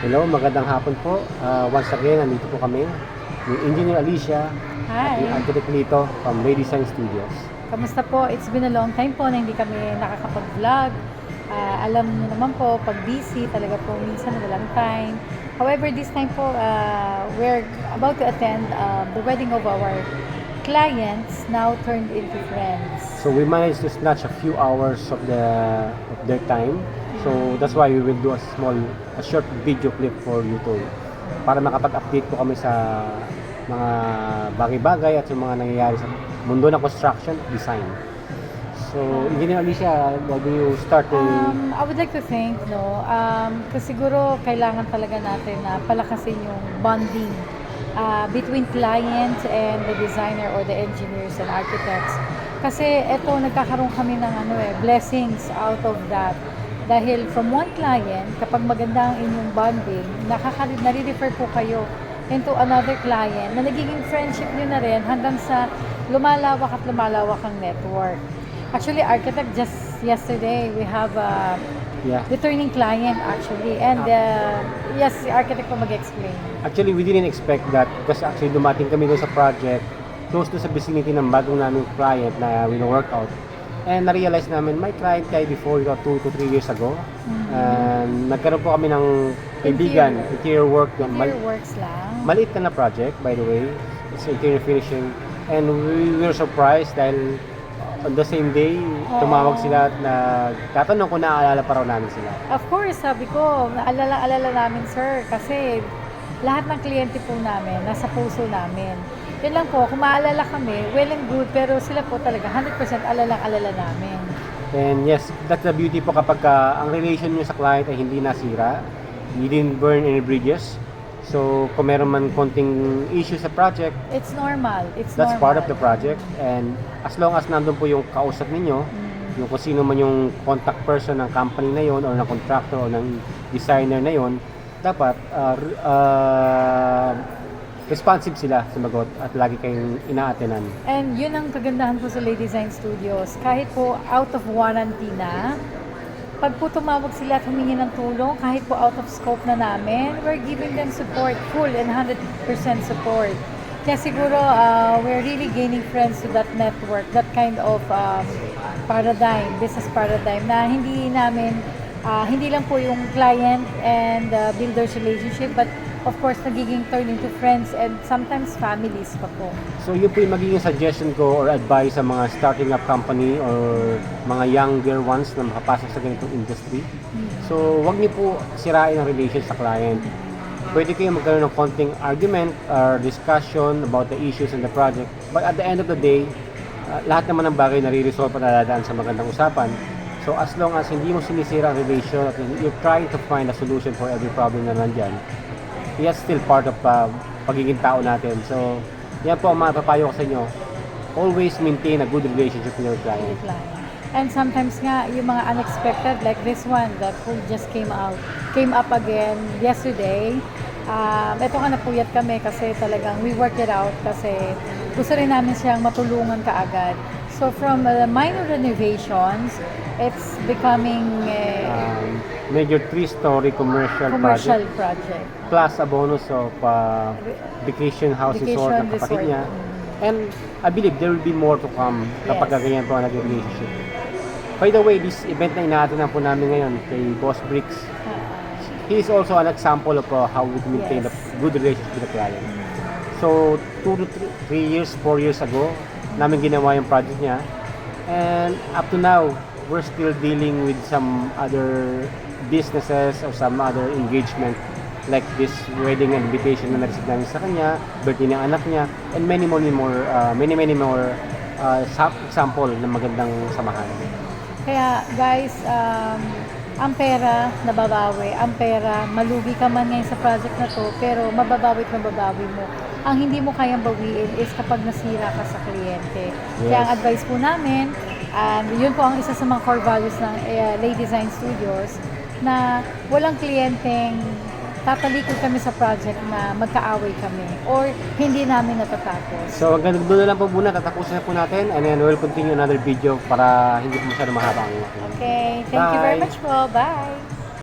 Hello, magandang hapon po. Once again, nandito po kami, yung Engineer Alicia at yung Hi! Architect Lito from Ray Design Studios. Kamusta po? It's been a long time po na hindi kami nakakapag-vlog. Alam niyo naman po, pag busy, talaga po minsan walang time. However, this time po, we're about to attend the wedding of our clients, now turned into friends. So we managed to snatch a few hours of their time. So that's why we will do a short video clip for YouTube para makapag-update po kami sa mga bagay-bagay at sa mga nangyayari sa mundo ng construction at design. So, Engineer Alicia, how do you start the... I would like to thank, kasi siguro kailangan talaga natin na palakasin yung bonding between client and the designer or the engineers and architects. Kasi eto, nagkakaroon kami ng blessings out of that. Dahil from one client, kapag maganda ang inyong bonding, nare-refer po kayo into another client na nagiging friendship nyo na rin hanggang sa lumalawak ang network. Actually, architect, just yesterday, we have a returning client actually. And yes, si architect po mag-explain. Actually, we didn't expect that because actually dumating kami doon sa project close to sa vicinity ng bagong naming client na wino-work out. And na-realize namin, may client tayo before 2 to 3 years ago. And nagkaroon po kami ng kaibigan, interior work. Interior works lang. Maliit na project, by the way. It's interior finishing. And we were surprised dahil on the same day, tumawag sila at tatanong kung naaalala pa raw namin sila. Of course, sabi ko, naalala namin, sir, kasi lahat ng kliyente po namin, nasa puso namin. Yan lang po, kung maalala kami, well and good, pero sila po talaga 100% alala namin. And yes, that's the beauty po kapag ang relation nyo sa client ay hindi nasira. You didn't burn any bridges. So, kung meron man konting issue sa project, it's normal. That's part of the project. And as long as nandun po yung kausap ninyo, yung kung sino man yung contact person ng company na yon or ng contractor o ng designer na yon, dapat responsive sila sumagot at lagi kayong ina-attenan. And yun ang kagandahan po sa Ray Design Studios. Kahit po out of warranty na, pag po tumawag sila at humingi ng tulong, kahit po out of scope na namin, we're giving them support, full and 100% support. Kaya siguro, we're really gaining friends to that network, that kind of paradigm, business paradigm, na hindi lang po yung client and builder's relationship, but of course, nagiging turn into friends and sometimes families pa po. So yun po yung magiging suggestion ko or advice sa mga starting up company or mga younger ones na makapasok sa ganitong industry. So wag niyo po sirain ang relation sa client. Pwede kayo magkaroon ng konting argument or discussion about the issues in the project. But at the end of the day, lahat naman ng bagay nare-resolve at nadadaan sa magandang usapan. So as long as hindi mo sinisira ang relation at you're trying to find a solution for every problem na nandyan, that's still part of pagiging tao natin. So, yan po ang mapapayo ko sa inyo. Always maintain a good relationship with your client. And sometimes nga, yung mga unexpected, like this one that who just came up again yesterday. Ito nga napuyat kami kasi talagang we worked it out kasi gusto rin namin siyang matulungan kaagad. So from minor renovations, it's becoming major 3-story commercial project. Plus a bonus of vacation house resort ng kapatid niya. And I believe there will be more to come kapag ganyan po ang naging relationship. By the way, this event na inaatinan po namin ngayon kay Boss Bricks, he is also an example of how we maintain a good relationship with the client. So 2 to 3 years, 4 years ago, namin ginawa yung project niya. And up to now, we're still dealing with some other businesses or some other engagement like this wedding invitation na na-receive namin sa kanya, birthday ng anak niya, and many more example na magandang samahan. Kaya guys, ang pera nababawi, ang pera malugi ka man ngayon sa project na to, pero mababawi mo. Ang hindi mo kayang bawiin is kapag nasira ka sa kliyente. Kaya ang advice po namin, and yun po ang isa sa mga core values ng Ray Design Studios, na walang kliyenteng tatalikod kami sa project na magkaaway kami or hindi namin natatapos. So hanggang doon na lang po muna, tatapusin na po natin and then we'll continue another video para hindi po masyado mahaba ang Okay, thank you very much po. Bye!